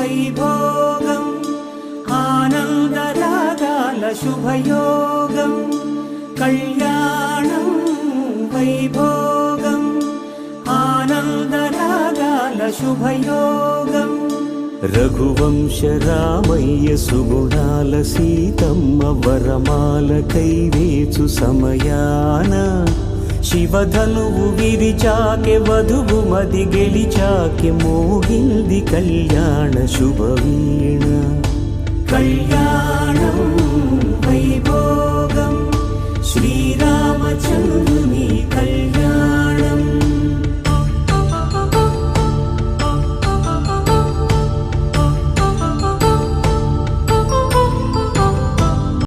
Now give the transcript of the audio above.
వైభోగం ఆనందరాగాల శుభయోగం కళ్యాణం వైభోగం ఆనందరాగాల శుభయోగం రఘువంశ రామయ్య సుగుణాల సీతమ్మ వరమాల కైవేచు సమయాన శివధనువు విరిచాకె వధువు మది గెలిచాకె మోగింది కళ్యాణ శుభవీణ కళ్యాణం